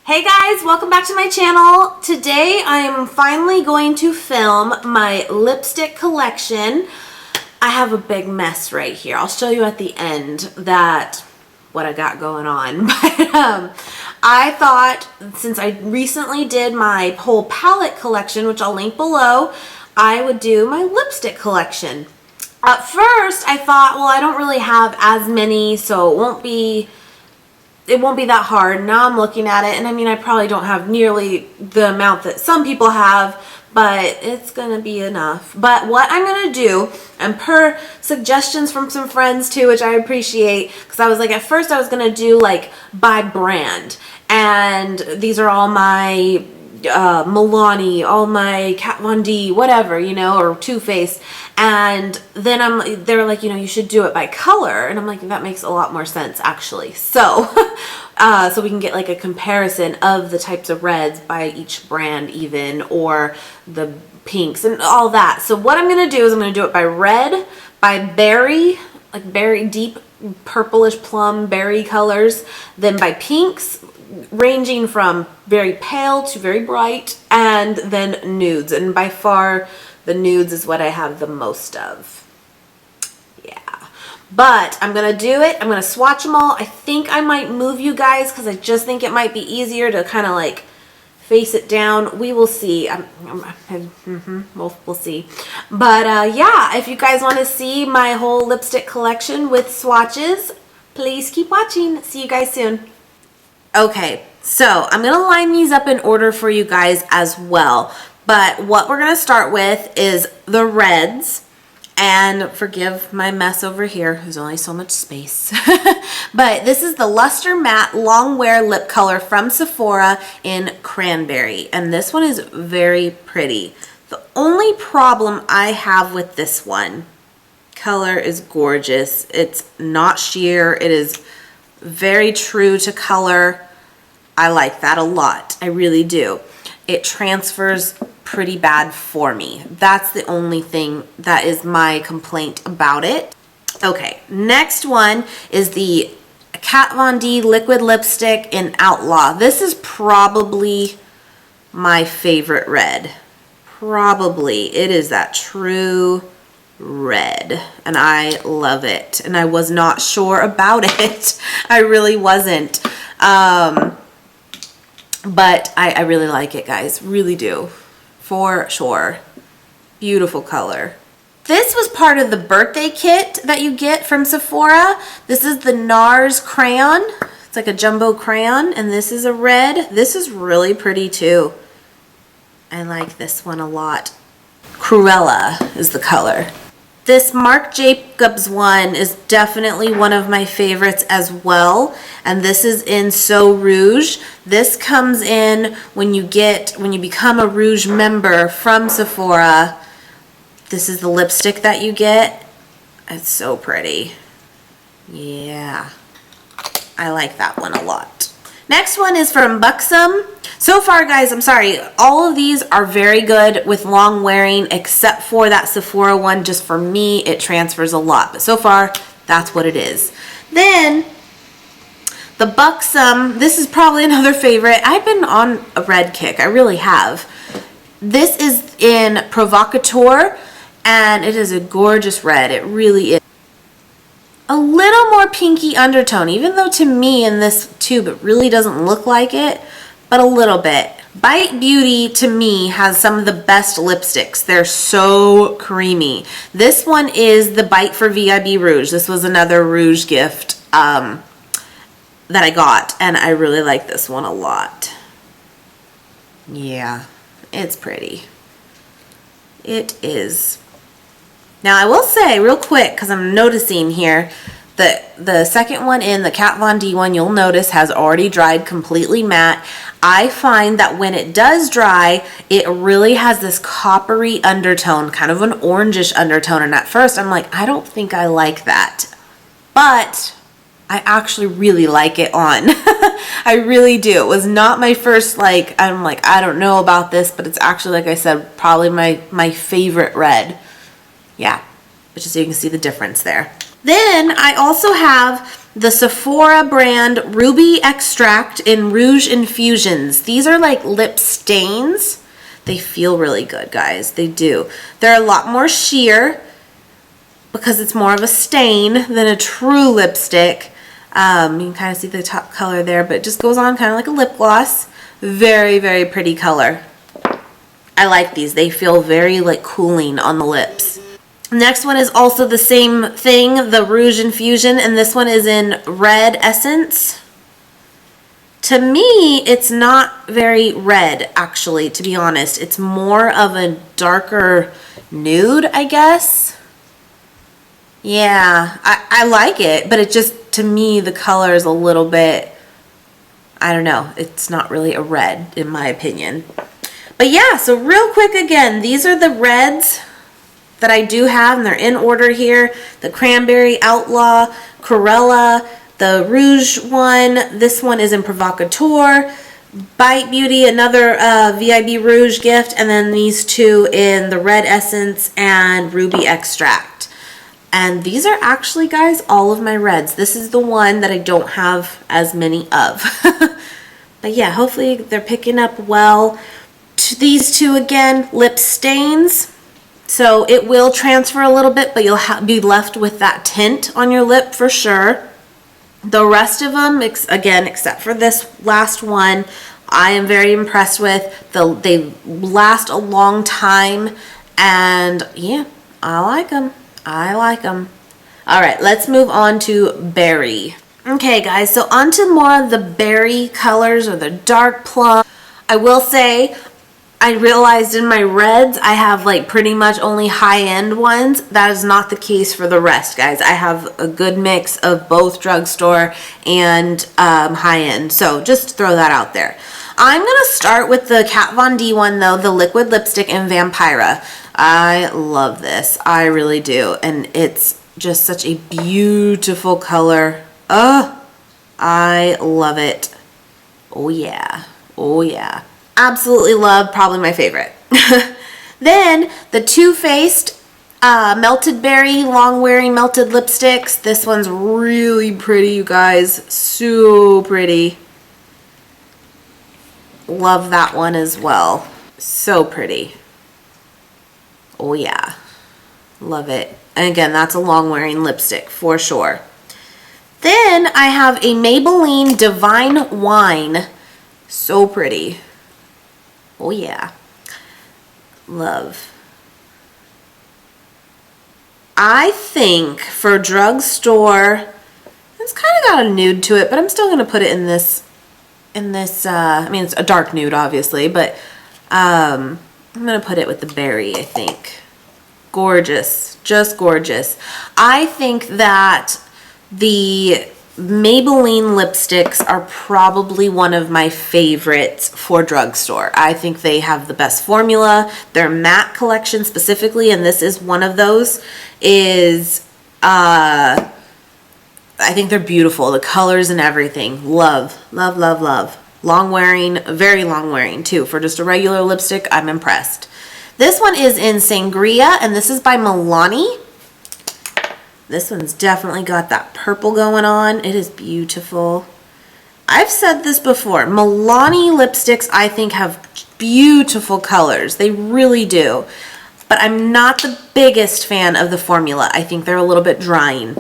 Hey guys, welcome back to my channel. Today I am finally going to film my lipstick collection. I have a big mess right here. I'll show you at the end what I got going on. But I thought, since I recently did my whole palette collection, which I'll link below, I would do my lipstick collection. At first I thought, well, I don't really have as many, so it won't be that hard. Now I'm looking at it, and I mean, I probably don't have nearly the amount that some people have, but it's gonna be enough. But what I'm gonna do, and per suggestions from some friends too, which I appreciate, because I was like, at first I was gonna do like by brand, and these are all my Milani, all my Kat Von D, whatever, you know, or Too Faced. And then they were like, you know, you should do it by color. And I'm like, that makes a lot more sense actually. So, so we can get like a comparison of the types of reds by each brand even, or the pinks and all that. So what I'm going to do is I'm going to do it by red, by berry, like very deep purplish plum berry colors, then by pinks, ranging from very pale to very bright, and then nudes. And by far the nudes is what I have the most of. Yeah, but I'm gonna do it. I'm gonna swatch them all. I think I might move you guys because I just think it might be easier to kind of like face it down. We will see. We'll see. But yeah, if you guys want to see my whole lipstick collection with swatches, please keep watching. See you guys soon. Okay, so I'm gonna line these up in order for you guys as well. But what we're gonna start with is the reds. And forgive my mess over here, there's only so much space. But this is the Luster Matte Long Wear Lip Color from Sephora in Cranberry. And this one is very pretty. The only problem I have with this one, color is gorgeous. It's not sheer, it is very true to color. I like that a lot. I really do. It transfers pretty bad for me. That's the only thing that is my complaint about it. Okay, next one is the Kat Von D liquid lipstick in Outlaw. This is probably my favorite red. Probably. It is that true red, and I love it. And I was not sure about it. I really wasn't. But I really like it, guys. Really do. For sure. Beautiful color. This was part of the birthday kit that you get from Sephora. This is the NARS crayon. It's like a jumbo crayon, and this is a red. This is really pretty too. I like this one a lot. Cruella is the color. This Marc Jacobs one is definitely one of my favorites as well, and this is in So Rouge. This comes in when you become a Rouge member from Sephora. This is the lipstick that you get. It's so pretty. Yeah, I like that one a lot. Next one is from Buxom. So far, guys, I'm sorry, all of these are very good with long wearing, except for that Sephora one. Just for me, it transfers a lot, but so far, that's what it is. Then, the Buxom, this is probably another favorite. I've been on a red kick, I really have. This is in Provocateur, and it is a gorgeous red. It really is. A little more pinky undertone, even though to me in this tube it really doesn't look like it, but a little bit. Bite Beauty to me has some of the best lipsticks. They're so creamy. This one is the Bite for VIB Rouge. This was another Rouge gift that I got, and I really like this one a lot. Yeah, it's pretty. It is. Now I will say real quick, because I'm noticing here that the second one in, the Kat Von D one, you'll notice has already dried completely matte. I find that when it does dry, it really has this coppery undertone, kind of an orangish undertone, and at first I'm like, I don't think I like that. But I actually really like it on. I really do. It was not my first, I'm like, I don't know about this, but it's actually, like I said, probably my favorite red. Yeah, but just so you can see the difference there. Then I also have the Sephora brand Ruby Extract in Rouge Infusions. These are like lip stains. They feel really good, guys. They do. They're a lot more sheer because it's more of a stain than a true lipstick. You can kind of see the top color there, but it just goes on kind of like a lip gloss. Very, very pretty color. I like these. They feel very like cooling on the lips. Next one is also the same thing, the Rouge Infusion, and this one is in Red Essence. To me, it's not very red, actually, to be honest. It's more of a darker nude, I guess. Yeah, I like it, but it just, to me, the color is a little bit, I don't know, it's not really a red, in my opinion. But yeah, so real quick again, these are the reds that I do have, and they're in order here. The Cranberry, Outlaw, Corella, the Rouge one. This one is in Provocateur. Bite Beauty, another VIB Rouge gift, and then these two in the Red Essence and Ruby Extract. And these are actually, guys, all of my reds. This is the one that I don't have as many of. But yeah, hopefully they're picking up well. These two, again, lip stains. So it will transfer a little bit, but you'll be left with that tint on your lip for sure. The rest of them, again, except for this last one, I am very impressed with. They last a long time, and yeah, I like them. I like them. All right, let's move on to berry. Okay, guys, so on to more of the berry colors, or the dark plum. I will say, I realized in my reds, I have like pretty much only high-end ones. That is not the case for the rest, guys. I have a good mix of both drugstore and high-end. So just throw that out there. I'm going to start with the Kat Von D one, though, the liquid lipstick in Vampira. I love this. I really do. And it's just such a beautiful color. Oh, I love it. Oh, yeah. Oh, yeah. Absolutely love, probably my favorite. Then the Too Faced Melted Berry Long Wearing Melted Lipsticks. This one's really pretty, you guys. So pretty. Love that one as well. So pretty. Oh yeah. Love it. And again, that's a long wearing lipstick for sure. Then I have a Maybelline Divine Wine. So pretty. Oh yeah. Love. I think for drugstore, it's kind of got a nude to it, but I'm still going to put it in this, I mean, it's a dark nude, obviously, but I'm going to put it with the berry, I think. Gorgeous. Just gorgeous. I think that the Maybelline lipsticks are probably one of my favorites for drugstore. I think they have the best formula. Their matte collection specifically, and this is one of those, is I think they're beautiful. The colors and everything. Love, love, love, love. Long wearing, very long wearing too. For just a regular lipstick, I'm impressed. This one is in Sangria, and this is by Milani. This one's definitely got that purple going on. It is beautiful. I've said this before. Milani lipsticks, I think, have beautiful colors. They really do. But I'm not the biggest fan of the formula. I think they're a little bit drying.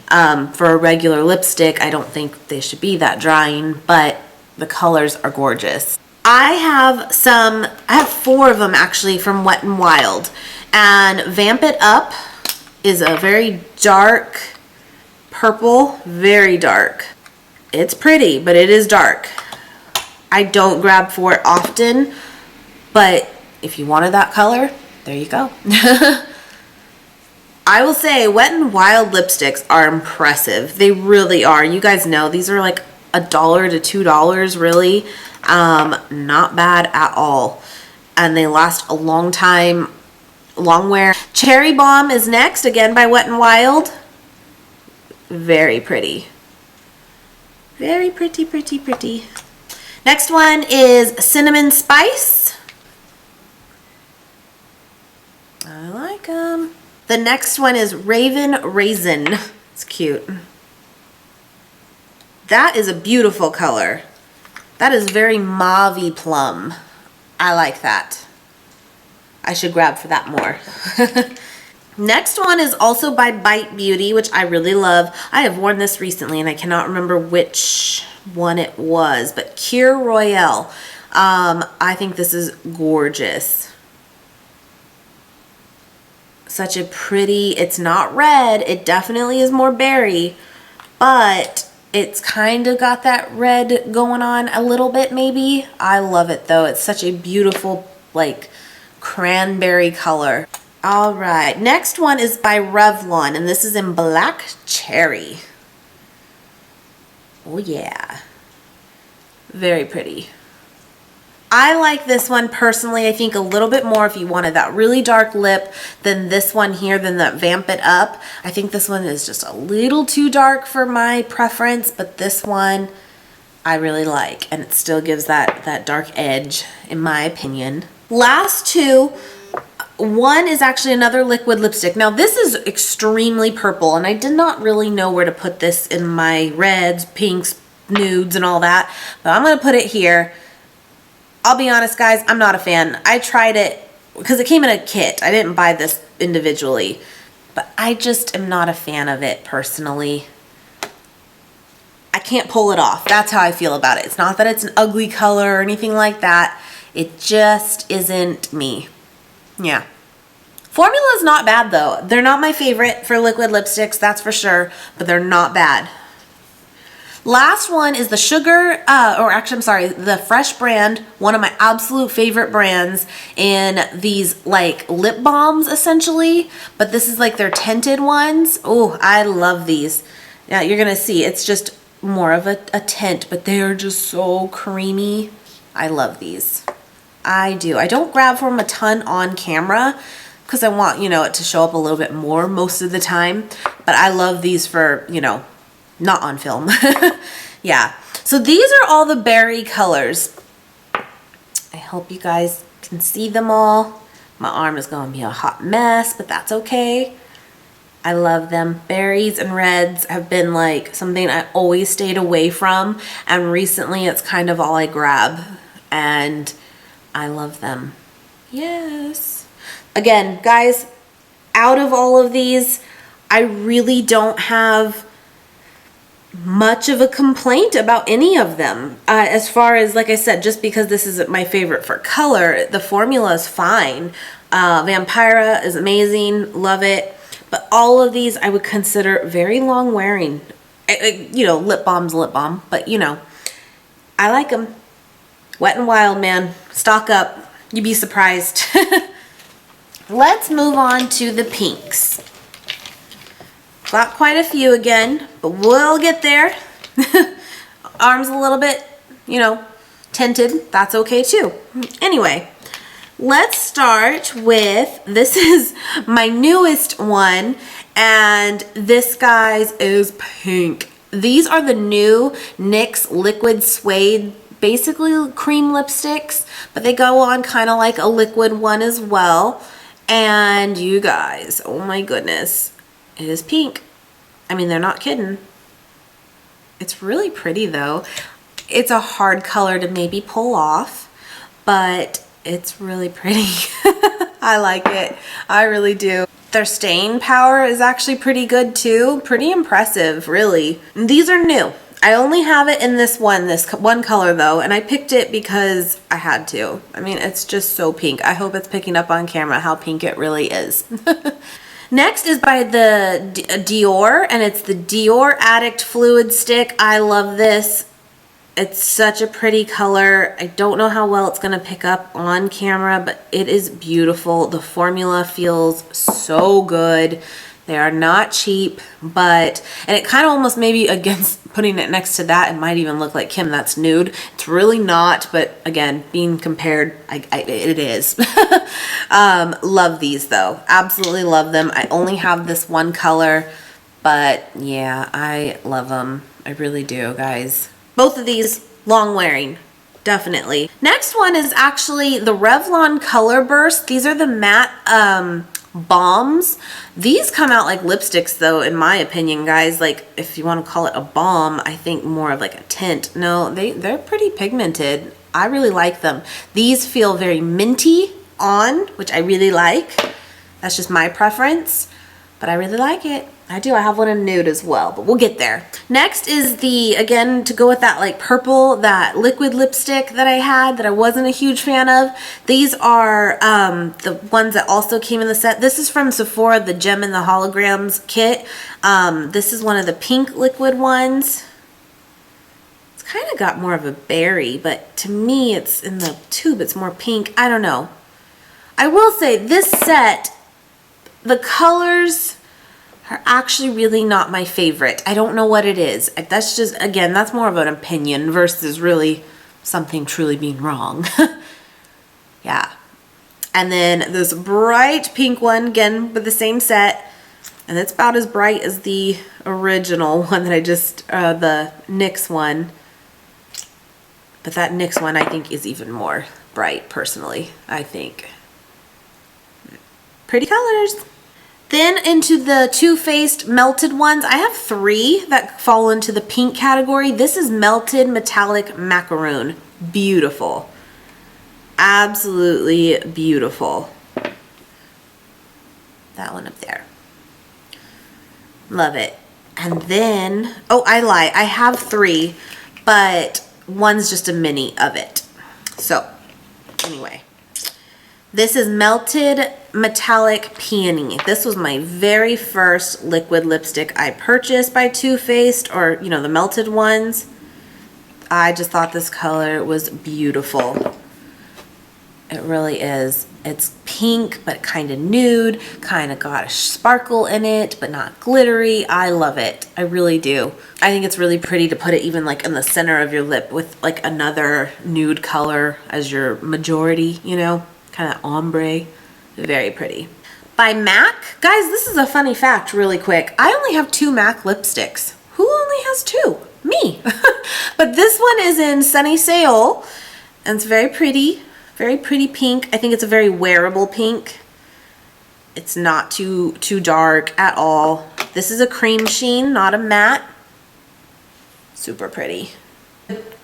For a regular lipstick, I don't think they should be that drying, but the colors are gorgeous. I have 4 of them actually from Wet n Wild. And Vamp It Up is a very dark purple, very dark. It's pretty, but it is dark. I don't grab for it often, but if you wanted that color, there you go. I will say Wet n Wild lipsticks are impressive. They really are. You guys know these are like $1 to $2 really. Not bad at all. And they last a long time. Long wear. Cherry Bomb is next, again by Wet n Wild. Very pretty. Very pretty, pretty, pretty. Next one is Cinnamon Spice. I like them. The next one is Raven Raisin. It's cute. That is a beautiful color. That is very mauve-y plum. I like that. I should grab for that more. Next one is also by Bite Beauty, which I really love. I have worn this recently and I cannot remember which one it was, but Cure Royale. I think this is gorgeous. Such a pretty, it's not red, it definitely is more berry, but it's kind of got that red going on a little bit maybe. I love it though. It's such a beautiful like cranberry color. All right, next one is by Revlon, and this is in Black Cherry. Oh yeah, very pretty. I like this one personally, I think a little bit more if you wanted that really dark lip than this one here, than that Vamp It Up. I think this one is just a little too dark for my preference, but this one I really like, and it still gives that dark edge in my opinion. Last two, one is actually another liquid lipstick. Now this is extremely purple, and I did not really know where to put this in my reds, pinks, nudes, and all that, but I'm gonna put it here. I'll be honest guys, I'm not a fan. I tried it because it came in a kit. I didn't buy this individually, but I just am not a fan of it personally. I can't pull it off. That's how I feel about it. It's not that it's an ugly color or anything like that. It just isn't me. Yeah. Formula is not bad though. They're not my favorite for liquid lipsticks, that's for sure, but they're not bad. Last one is the Sugar, or actually I'm sorry, the Fresh brand, one of my absolute favorite brands in these like lip balms essentially, but this is like their tinted ones. Oh, I love these. Now you're gonna see it's just more of a tint, but they are just so creamy. I love these. I do. I don't grab for them a ton on camera because I want, you know, it to show up a little bit more most of the time, but I love these for, you know, not on film. Yeah, so these are all the berry colors. I hope you guys can see them all. My arm is going to be a hot mess, but that's okay. I love them. Berries and reds have been like something I always stayed away from, and recently it's kind of all I grab, and I love them. Yes. Again, guys, out of all of these, I really don't have much of a complaint about any of them. As far as, like I said, just because this isn't my favorite for color, the formula is fine. Vampira is amazing, love it. But all of these I would consider very long wearing. You know, lip balm's lip balm, but you know, I like them. Wet n Wild, man. Stock up. You'd be surprised. Let's move on to the pinks. Got quite a few again, but we'll get there. Arms a little bit, you know, tinted. That's okay too. Anyway, let's start with, this is my newest one, and this, guys, is pink. These are the new NYX Liquid Suede, basically cream lipsticks, but they go on kind of like a liquid one as well. And you guys, oh my goodness, it is pink. I mean, they're not kidding. It's really pretty though. It's a hard color to maybe pull off, but it's really pretty. I like it. I really do. Their staying power is actually pretty good too. Pretty impressive, really. And these are new. I only have it in this one color though, and I picked it because I had to. I mean, it's just so pink. I hope it's picking up on camera how pink it really is. Next is by the Dior, and it's the Dior Addict Fluid Stick. I love this. It's such a pretty color. I don't know how well it's going to pick up on camera, but it is beautiful. The formula feels so good. They are not cheap, but, and it kind of almost maybe against putting it next to that, it might even look like Kim That's Nude. It's really not, but again, being compared, it is. Love these though. Absolutely love them. I only have this one color, but yeah, I love them. I really do, guys. Both of these, long wearing, definitely. Next one is actually the Revlon Color Burst. These are the matte balms. These come out like lipsticks though, in my opinion, guys. Like if you want to call it a balm, I think more of like a tint. No, they're pretty pigmented. I really like them. These feel very minty on, which I really like. That's just my preference, but I really like it. I do. I have one in nude as well, but we'll get there. Next is the, again, to go with that like purple, that liquid lipstick that I had that I wasn't a huge fan of. These are the ones that also came in the set. This is from Sephora, the Gem and the Holograms kit. This is one of the pink liquid ones. It's kind of got more of a berry, but to me, it's in the tube, it's more pink. I don't know. I will say this set, the colors are actually really not my favorite. I don't know what it is. That's just, again, that's more of an opinion versus really something truly being wrong. Yeah. And then this bright pink one, again, with the same set. And it's about as bright as the original one that I just, the NYX one. But that NYX one I think is even more bright, personally, I think. Pretty colors. Then into the Too Faced melted ones. I have 3 that fall into the pink category. This is Melted Metallic Macaroon. Beautiful. Absolutely beautiful. That one up there. Love it. And then, oh, I lie. I have 3, but one's just a mini of it. So, anyway. This is Melted Metallic Peony. This was my very first liquid lipstick I purchased by Too Faced, or, you know, the melted ones. I just thought this color was beautiful. It really is. It's pink, but kind of nude, kind of got a sparkle in it, but not glittery. I love it. I really do. I think it's really pretty to put it even like in the center of your lip with like another nude color as your majority, you know? Kind of ombre. Very pretty. By MAC. Guys, this is a funny fact really quick. I only have 2 MAC lipsticks. Who only has 2? Me. But this one is in Sunny Seoul. And it's very pretty. Very pretty pink. I think it's a very wearable pink. It's not too dark at all. This is a cream sheen, not a matte. Super pretty.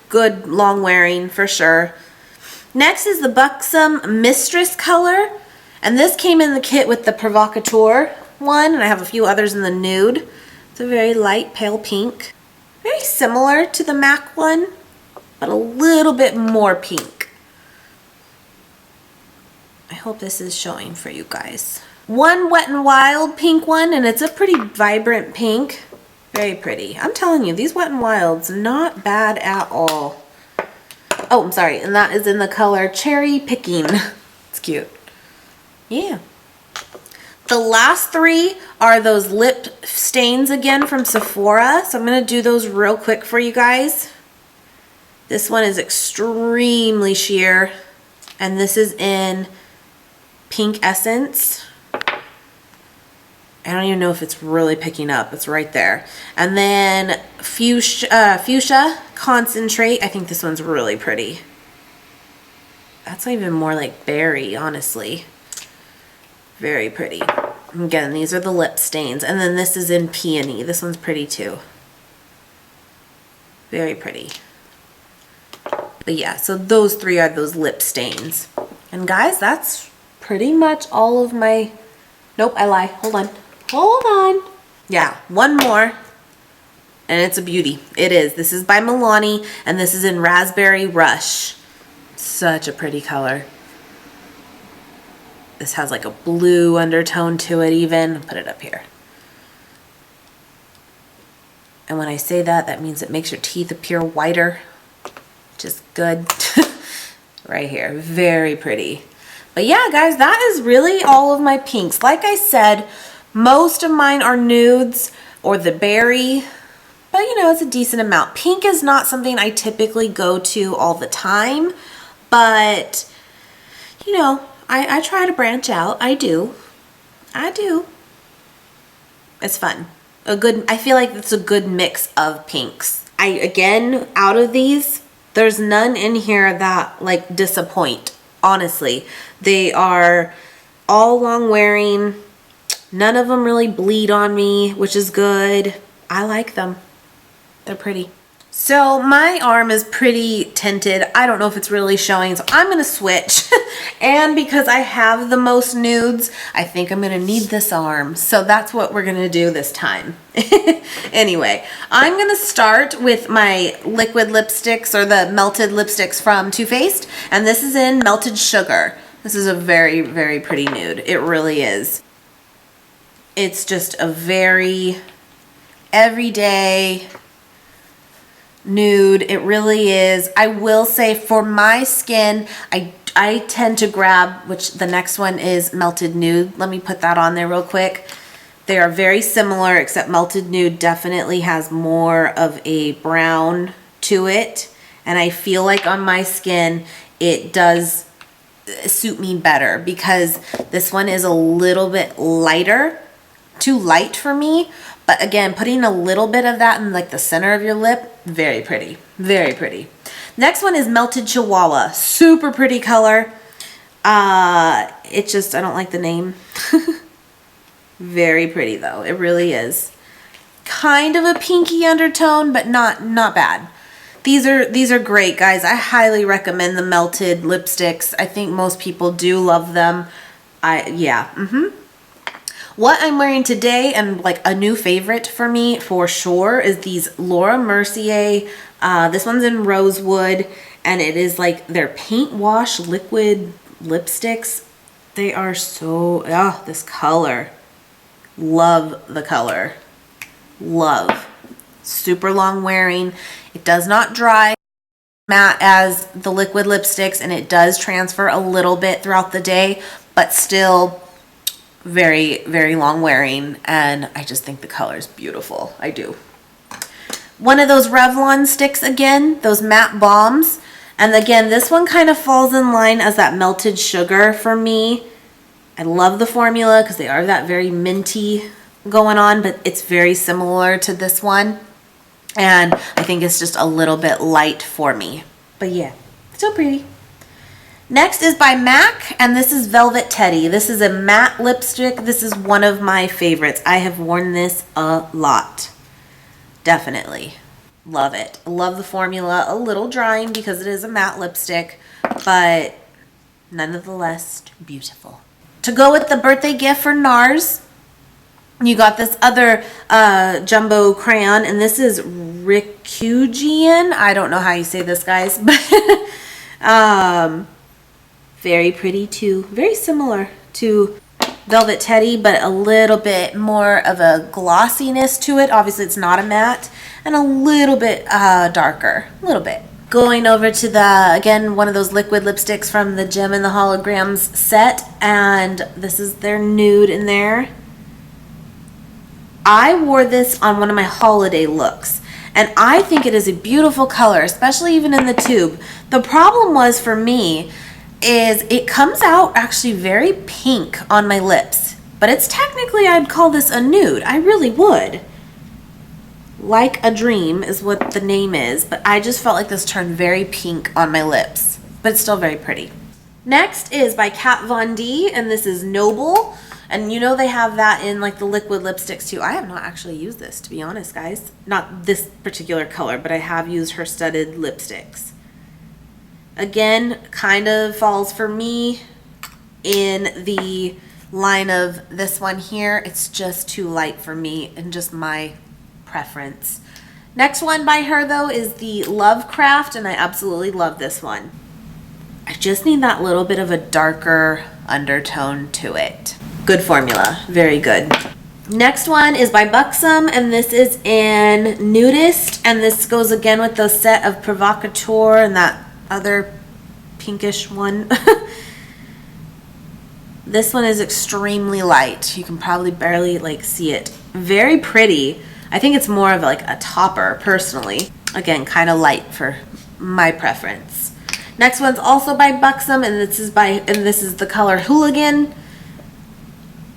Good long wearing for sure. Next is the Buxom Mistress color, and this came in the kit with the Provocateur one, and I have a few others in the nude. It's a very light pale pink. Very similar to the MAC one, but a little bit more pink. I hope this is showing for you guys. One Wet n Wild pink one, and it's a pretty vibrant pink. Very pretty. I'm telling you, these Wet n Wilds, not bad at all. Oh, I'm sorry, and that is in the color Cherry Picking. It's cute. Yeah. The last 3 are those lip stains again from Sephora, so I'm going to do those real quick for you guys. This one is extremely sheer, and this is in Pink Essence. I don't even know if it's really picking up. It's right there. And then Fuchsia Concentrate. I think this one's really pretty. That's even more like berry, honestly. Very pretty. Again, these are the lip stains. And then this is in Peony. This one's pretty too. Very pretty. But yeah, so those 3 are those lip stains. And guys, that's pretty much all of my... Nope, I lie. Hold on. Hold on. Yeah, one more. And it's a beauty. It is. This is by Milani, and this is in Raspberry Rush. Such a pretty color. This has like a blue undertone to it even. I'll put it up here. And when I say that, that means it makes your teeth appear whiter. Just good. Right here. Very pretty. But yeah, guys, that is really all of my pinks. Like I said, most of mine are nudes or the berry, but you know, it's a decent amount. Pink is not something I typically go to all the time, but you know, I try to branch out. I do. It's fun. I feel like it's a good mix of pinks. Again, out of these, there's none in here that like disappoint. Honestly, they are all long wearing. None of them really bleed on me, which is good. I like them. They're pretty. So my arm is pretty tinted. I don't know if it's really showing, so I'm gonna switch. And because I have the most nudes, I think I'm gonna need this arm. So that's what we're gonna do this time. Anyway, I'm gonna start with my liquid lipsticks, or the melted lipsticks from Too Faced. And this is in Melted Sugar. This is a very, very pretty nude. It really is. It's just a very everyday nude. It really is. I will say for my skin, I tend to grab, which the next one is Melted Nude. Let me put that on there real quick. They are very similar, except Melted Nude definitely has more of a brown to it. And I feel like on my skin, it does suit me better because this one is a little bit lighter, too light for me. But again, putting a little bit of that in like the center of your lip, very pretty, very pretty. Next one is Melted Chihuahua. Super pretty color. It's just, I don't like the name. Very pretty though, it really is. Kind of a pinky undertone, but not bad. These are great, guys. I highly recommend the melted lipsticks. I think most people do love them. What I'm wearing today, and like a new favorite for me for sure, is these Laura Mercier. This one's in Rosewood, and it is like their paint wash liquid lipsticks. They are so, oh, this color. Love the color. Love. Super long wearing. It does not dry matte as the liquid lipsticks, and it does transfer a little bit throughout the day, but still very, very long wearing, and I just think the color is beautiful. I do. One of those Revlon sticks again, those matte bombs, and again, this one kind of falls in line as that Melted Sugar for me. I love the formula because they are that very minty going on, but it's very similar to this one, and I think it's just a little bit light for me. But yeah, still pretty. Next is by MAC, and this is Velvet Teddy. This is a matte lipstick. This is one of my favorites. I have worn this a lot. Definitely. Love it. Love the formula. A little drying because it is a matte lipstick, but nonetheless beautiful. To go with the birthday gift for NARS, you got this other jumbo crayon, and this is Ricugian. I don't know how you say this, guys, but very pretty too. Very similar to Velvet Teddy, but a little bit more of a glossiness to it. Obviously, it's not a matte, and a little bit darker. A little bit. Going over to the, again, one of those liquid lipsticks from the Gem and the Holograms set, and this is their nude in there. I wore this on one of my holiday looks, and I think it is a beautiful color, especially even in the tube. The problem was for me is it comes out actually very pink on my lips, but it's technically, I'd call this a nude. I really would. Like a Dream is what the name is, but I just felt like this turned very pink on my lips, but it's still very pretty. Next is by Kat Von D, and this is Noble. And you know they have that in like the liquid lipsticks too. I have not actually used this, to be honest, guys. Not this particular color, but I have used her studded lipsticks. Again, kind of falls for me in the line of this one here. It's just too light for me and just my preference. Next one by her though is the Lovecraft, and I absolutely love this one. I just need that little bit of a darker undertone to it. Good formula, very good. Next one is by Buxom, and this is in Nudist, and this goes again with the set of Provocateur and that other pinkish one. This one is extremely light. You can probably barely like see it. Very pretty. I think it's more of like a topper personally. Again, kind of light for my preference. Next one's also by Buxom, and this is the color Hooligan.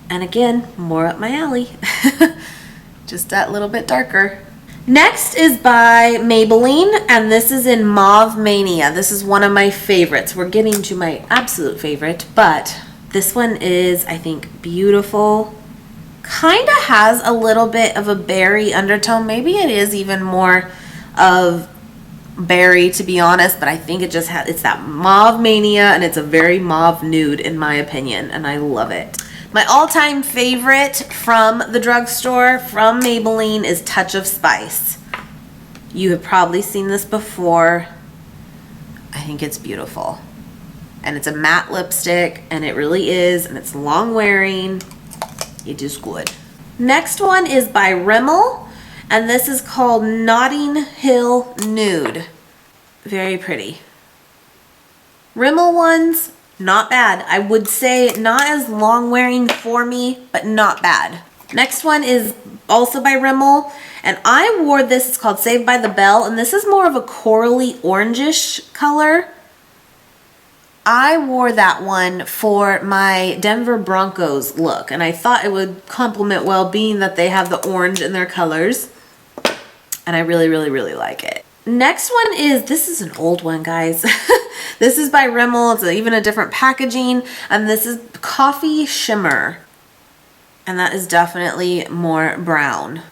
And again, more up my alley. Just that little bit darker. Next is by Maybelline, and this is in Mauve Mania. This is one of my favorites. We're getting to my absolute favorite, but This one is, I think, beautiful. Kind of has a little bit of a berry undertone. Maybe it is even more of berry, to be honest, but I think it just has, it's that mauve mania, and it's a very mauve nude in my opinion, and I love it. My all-time favorite from the drugstore from Maybelline is Touch of Spice. You have probably seen this before. I think it's beautiful. And it's a matte lipstick, and it really is, and it's long wearing. It is good. Next one is by Rimmel, and this is called Notting Hill Nude. Very pretty. Rimmel ones, not bad. I would say not as long wearing for me, but not bad. Next one is also by Rimmel, and I wore this. It's called Saved by the Bell, and this is more of a corally orangish color. I wore that one for my Denver Broncos look, and I thought it would complement well, being that they have the orange in their colors, and I really, really, really like it. Next one is, this is an old one, guys. This is by Rimmel. It's even a different packaging, and this is Coffee Shimmer, and that is definitely more brown.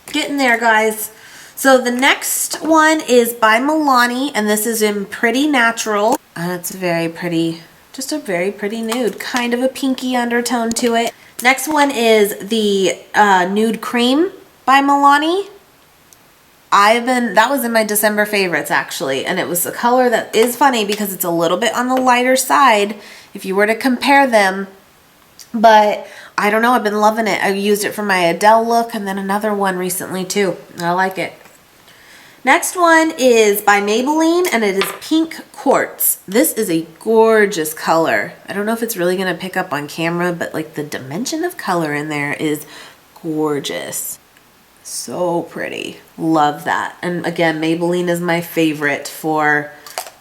Getting there, guys. So the next one is by Milani, and this is in Pretty Natural. And it's very pretty, just a very pretty nude, kind of a pinky undertone to it. Next one is the Nude Cream by Milani. That was in my December favorites actually, and it was a color that is funny because it's a little bit on the lighter side if you were to compare them, but I don't know, I've been loving it. I used it for my Adele look and then another one recently too, and I like it. Next one is by Maybelline, and it is Pink Quartz. This is a gorgeous color. I don't know if it's really going to pick up on camera, but like the dimension of color in there is gorgeous. So pretty. Love that. And again, Maybelline is my favorite for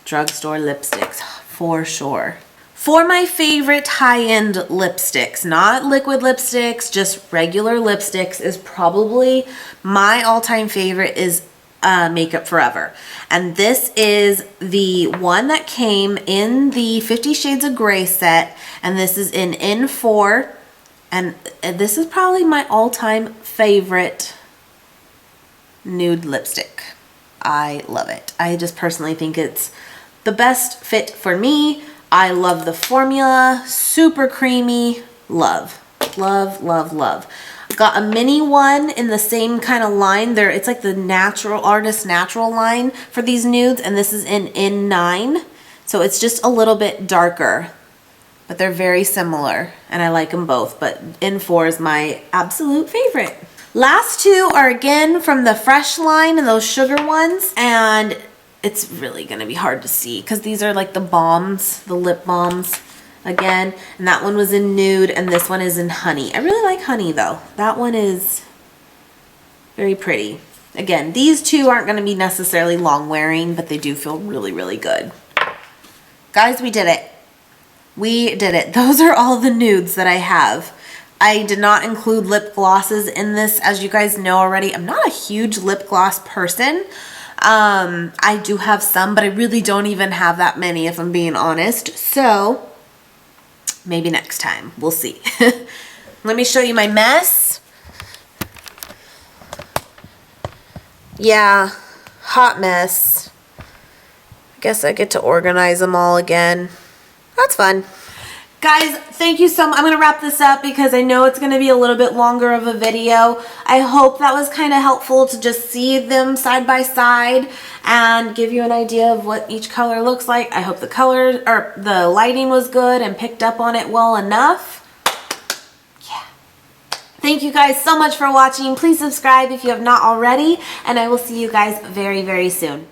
drugstore lipsticks, for sure. For my favorite high-end lipsticks, not liquid lipsticks, just regular lipsticks, is probably my all-time favorite is Makeup Forever. And this is the one that came in the 50 Shades of Grey set, and this is in N4, and this is probably my all-time favorite nude lipstick. I love it. I just personally think it's the best fit for me. I love the formula, super creamy. Love, love, love, love. Got a mini one in the same kind of line there. It's like the natural artist natural line for these nudes, and this is in N9, so it's just a little bit darker, but they're very similar, and I like them both, but N4 is my absolute favorite. Last two are again from the Fresh line and those sugar ones, and it's really gonna be hard to see because these are like the balms, the lip balms. Again, and that one was in Nude, and this one is in Honey. I really like Honey though. That one is very pretty. Again, these two aren't going to be necessarily long wearing, but they do feel really, really good. Guys, we did it. We did it. Those are all the nudes that I have. I did not include lip glosses in this, as you guys know already. I'm not a huge lip gloss person. I do have some, but I really don't even have that many if I'm being honest. So maybe next time. We'll see. Let me show you my mess. Yeah, hot mess. I guess I get to organize them all again. That's fun. Guys, thank you so much. I'm going to wrap this up because I know it's going to be a little bit longer of a video. I hope that was kind of helpful to just see them side by side and give you an idea of what each color looks like. I hope the color or the lighting was good and picked up on it well enough. Yeah. Thank you guys so much for watching. Please subscribe if you have not already, and I will see you guys very, very soon.